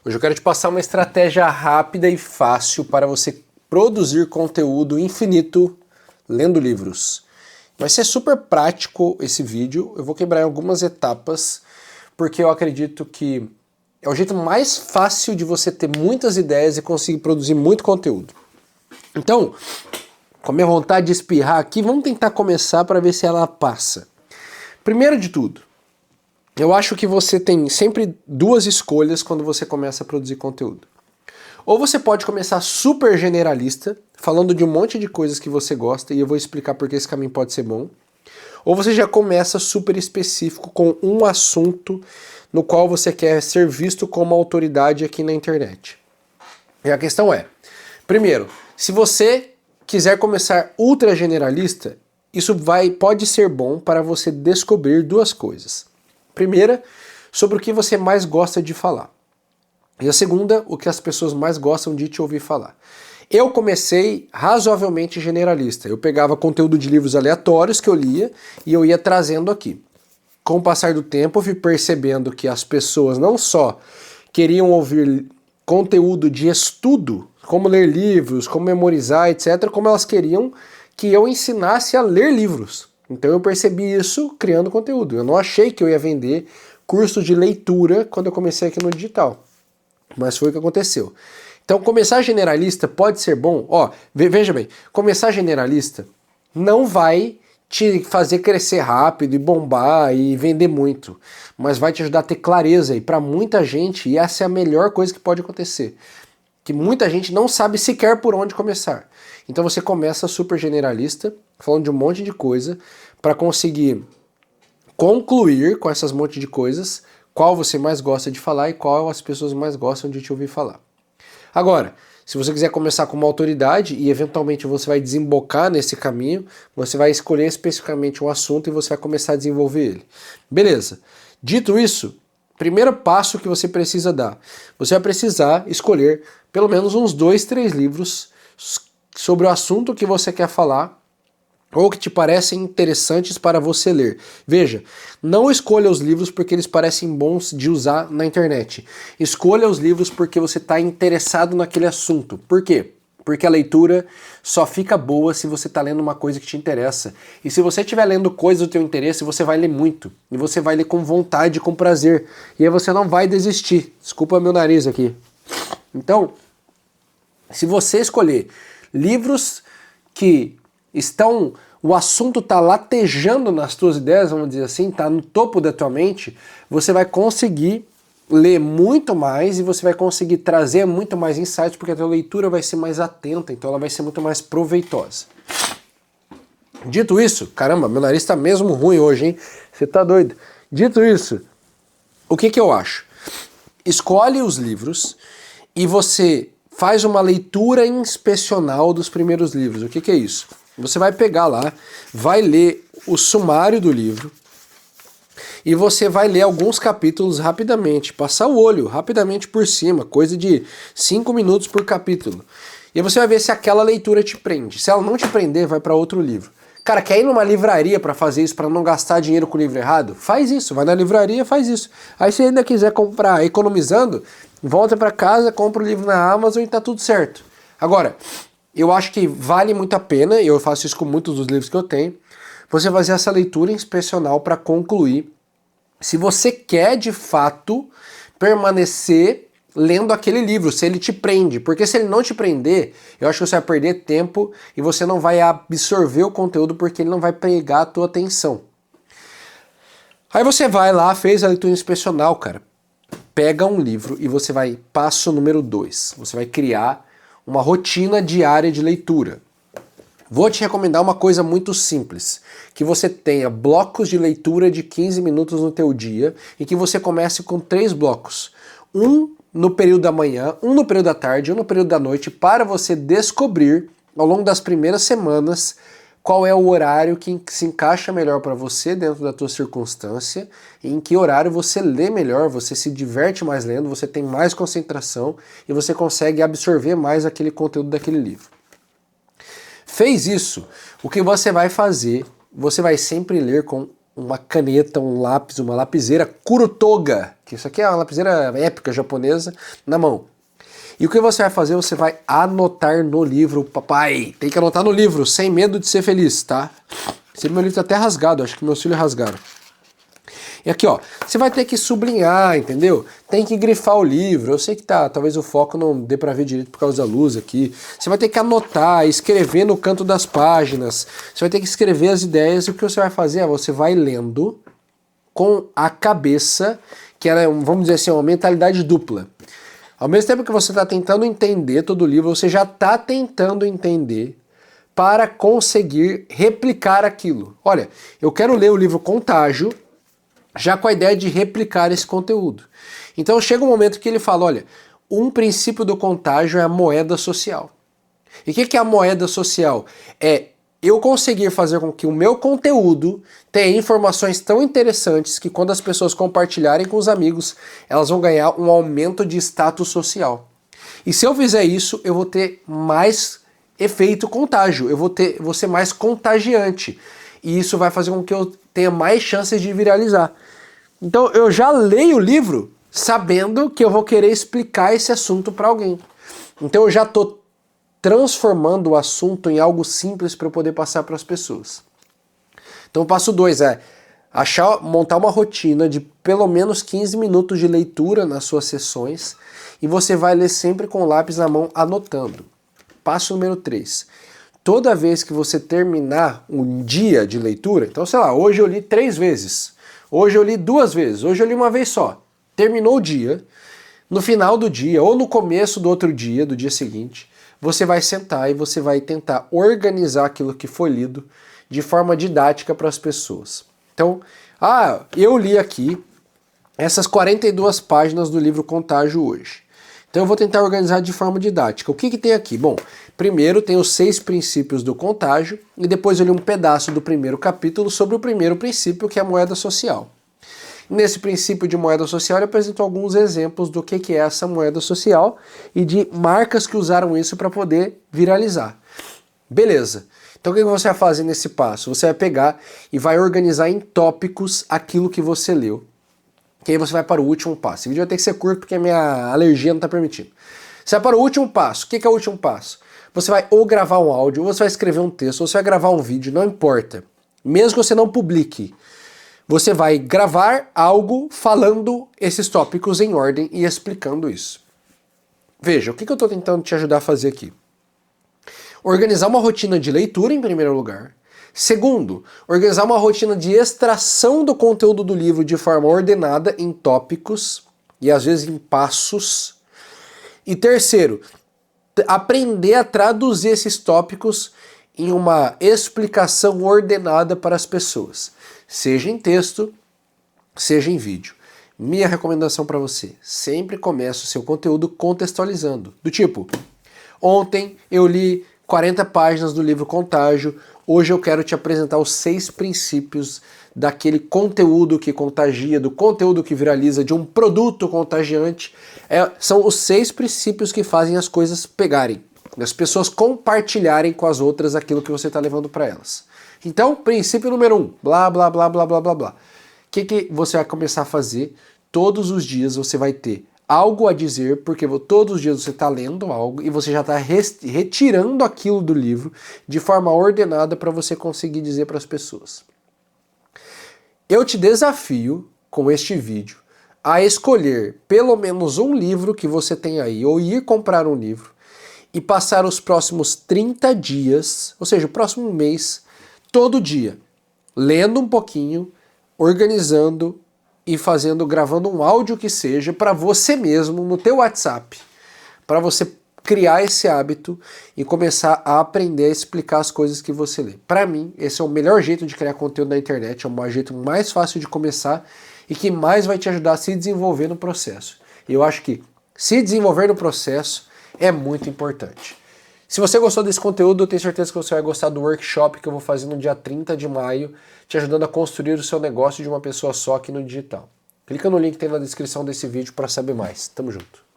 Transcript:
Hoje eu quero te passar uma estratégia rápida e fácil para você produzir conteúdo infinito lendo livros. Vai ser super prático esse vídeo, eu vou quebrar em algumas etapas, porque eu acredito que é o jeito mais fácil de você ter muitas ideias e conseguir produzir muito conteúdo. Então, com a minha vontade de espirrar aqui, vamos tentar começar para ver se ela passa. Primeiro de tudo, eu acho que você tem sempre duas escolhas quando você começa a produzir conteúdo. Ou você pode começar super generalista, falando de um monte de coisas que você gosta, e eu vou explicar porque esse caminho pode ser bom. Ou você já começa super específico com um assunto no qual você quer ser visto como autoridade aqui na internet. E a questão é, primeiro, se você quiser começar ultra generalista, isso pode ser bom para você descobrir duas coisas. Primeira, sobre o que você mais gosta de falar. E a segunda, o que as pessoas mais gostam de te ouvir falar. Eu comecei razoavelmente generalista. Eu pegava conteúdo de livros aleatórios que eu lia e eu ia trazendo aqui. Com o passar do tempo, eu fui percebendo que as pessoas não só queriam ouvir conteúdo de estudo, como ler livros, como memorizar, etc., como elas queriam que eu ensinasse a ler livros. Então eu percebi isso criando conteúdo. Eu não achei que eu ia vender curso de leitura quando eu comecei aqui no digital. Mas foi o que aconteceu. Então começar generalista pode ser bom. Ó, veja bem, começar generalista não vai te fazer crescer rápido e bombar e vender muito, mas vai te ajudar a ter clareza, e para muita gente, e essa é a melhor coisa que pode acontecer, que muita gente não sabe sequer por onde começar. Então você começa super generalista, falando de um monte de coisa, para conseguir concluir com essas monte de coisas qual você mais gosta de falar e qual as pessoas mais gostam de te ouvir falar. Agora, se você quiser começar com uma autoridade e eventualmente você vai desembocar nesse caminho, você vai escolher especificamente um assunto e você vai começar a desenvolver ele. Beleza. Dito isso, primeiro passo que você precisa dar, você vai precisar escolher pelo menos uns 2, 3 livros sobre o assunto que você quer falar ou que te parecem interessantes para você ler. Veja, não escolha os livros porque eles parecem bons de usar na internet. Escolha os livros porque você está interessado naquele assunto. Por quê? Porque a leitura só fica boa se você está lendo uma coisa que te interessa. E se você estiver lendo coisas do teu interesse, você vai ler muito. E você vai ler com vontade, com prazer. E aí você não vai desistir. Desculpa meu nariz aqui. Então, se você escolher livros que o assunto está latejando nas tuas ideias, vamos dizer assim, está no topo da tua mente, você vai conseguir ler muito mais e você vai conseguir trazer muito mais insights, porque a tua leitura vai ser mais atenta, então ela vai ser muito mais proveitosa. Dito isso, caramba, meu nariz está mesmo ruim hoje, hein? Você tá doido? Dito isso, o que eu acho? Escolhe os livros e você faz uma leitura inspecional dos primeiros livros. O que é isso? Você vai pegar lá, vai ler o sumário do livro e você vai ler alguns capítulos rapidamente, passar o olho rapidamente por cima, coisa de 5 minutos por capítulo. E você vai ver se aquela leitura te prende. Se ela não te prender, vai para outro livro. Cara, quer ir numa livraria para fazer isso, para não gastar dinheiro com o livro errado? Faz isso, vai na livraria, faz isso. Aí se ainda quiser comprar economizando, volta para casa, compra o livro na Amazon e tá tudo certo. Agora, eu acho que vale muito a pena, e eu faço isso com muitos dos livros que eu tenho, você fazer essa leitura inspecional para concluir se você quer de fato permanecer lendo aquele livro, se ele te prende. Porque se ele não te prender, eu acho que você vai perder tempo e você não vai absorver o conteúdo porque ele não vai pegar a tua atenção. Aí você vai lá, fez a leitura inspecional, cara. Pega um livro e você vai, passo número 2, você vai criar uma rotina diária de leitura. Vou te recomendar uma coisa muito simples, que você tenha blocos de leitura de 15 minutos no teu dia e que você comece com 3 blocos. Um no período da manhã, um no período da tarde, um no período da noite, para você descobrir ao longo das primeiras semanas qual é o horário que se encaixa melhor para você dentro da tua circunstância e em que horário você lê melhor, você se diverte mais lendo, você tem mais concentração e você consegue absorver mais aquele conteúdo daquele livro. Fez isso, o que você vai fazer, você vai sempre ler com uma caneta, um lápis, uma lapiseira Kurutoga, que isso aqui é uma lapiseira épica japonesa, na mão. E o que você vai fazer? Você vai anotar no livro, papai. Tem que anotar no livro, sem medo de ser feliz, tá? Esse meu livro tá até rasgado, acho que meus filhos rasgaram. E aqui, ó, você vai ter que sublinhar, entendeu? Tem que grifar o livro. Eu sei que talvez o foco não dê pra ver direito por causa da luz aqui. Você vai ter que anotar, escrever no canto das páginas. Você vai ter que escrever as ideias. E o que você vai fazer é, você vai lendo com a cabeça, que ela é, vamos dizer assim, uma mentalidade dupla. Ao mesmo tempo que você está tentando entender todo o livro, você já está tentando entender para conseguir replicar aquilo. Olha, eu quero ler o livro Contágio, já com a ideia de replicar esse conteúdo. Então chega um momento que ele fala, olha, um princípio do contágio é a moeda social. E o que é a moeda social? É eu conseguir fazer com que o meu conteúdo tenha informações tão interessantes que quando as pessoas compartilharem com os amigos, elas vão ganhar um aumento de status social. E se eu fizer isso, eu vou ter mais efeito contágio, vou ser mais contagiante. E isso vai fazer com que eu tenha mais chances de viralizar. Então eu já leio o livro sabendo que eu vou querer explicar esse assunto para alguém. Então eu já estou transformando o assunto em algo simples para eu poder passar para as pessoas. Então o passo 2 é montar uma rotina de pelo menos 15 minutos de leitura nas suas sessões e você vai ler sempre com o lápis na mão anotando. Passo número 3. Toda vez que você terminar um dia de leitura, então sei lá, hoje eu li 3 vezes, hoje eu li 2 vezes, hoje eu li uma vez só. Terminou o dia, no final do dia ou no começo do outro dia, do dia seguinte, você vai sentar e você vai tentar organizar aquilo que foi lido de forma didática para as pessoas. Então, eu li aqui essas 42 páginas do livro Contágio hoje. Então eu vou tentar organizar de forma didática. O que tem aqui? Bom, primeiro tem os 6 princípios do contágio e depois eu li um pedaço do primeiro capítulo sobre o primeiro princípio, que é a moeda social. Nesse princípio de moeda social, eu apresento alguns exemplos do que é essa moeda social e de marcas que usaram isso para poder viralizar. Beleza. Então o que você vai fazer nesse passo? Você vai pegar e vai organizar em tópicos aquilo que você leu. Que aí você vai para o último passo. Esse vídeo vai ter que ser curto porque a minha alergia não está permitindo. Você vai para o último passo. O que é o último passo? Você vai ou gravar um áudio, ou você vai escrever um texto, ou você vai gravar um vídeo, não importa. Mesmo que você não publique. Você vai gravar algo falando esses tópicos em ordem e explicando isso. Veja, o que eu estou tentando te ajudar a fazer aqui? Organizar uma rotina de leitura em primeiro lugar. Segundo, organizar uma rotina de extração do conteúdo do livro de forma ordenada em tópicos e às vezes em passos. E terceiro, aprender a traduzir esses tópicos em uma explicação ordenada para as pessoas. Seja em texto, seja em vídeo. Minha recomendação para você, sempre comece o seu conteúdo contextualizando. Do tipo, ontem eu li 40 páginas do livro Contágio, hoje eu quero te apresentar os 6 princípios daquele conteúdo que contagia, do conteúdo que viraliza, de um produto contagiante. São os 6 princípios que fazem as coisas pegarem, as pessoas compartilharem com as outras aquilo que você está levando para elas. Então, princípio número 1, blá, blá, blá, blá, blá, blá, blá. O que você vai começar a fazer? Todos os dias você vai ter algo a dizer, porque todos os dias você está lendo algo e você já está retirando aquilo do livro de forma ordenada para você conseguir dizer para as pessoas. Eu te desafio, com este vídeo, a escolher pelo menos um livro que você tem aí, ou ir comprar um livro, e passar os próximos 30 dias, ou seja, o próximo mês, todo dia, lendo um pouquinho, organizando e gravando um áudio que seja para você mesmo, no teu WhatsApp, para você criar esse hábito e começar a aprender a explicar as coisas que você lê. Para mim, esse é o melhor jeito de criar conteúdo na internet, é o jeito mais fácil de começar e que mais vai te ajudar a se desenvolver no processo. E eu acho que se desenvolver no processo é muito importante. Se você gostou desse conteúdo, eu tenho certeza que você vai gostar do workshop que eu vou fazer no dia 30 de maio, te ajudando a construir o seu negócio de uma pessoa só aqui no digital. Clica no link que tem na descrição desse vídeo para saber mais. Tamo junto.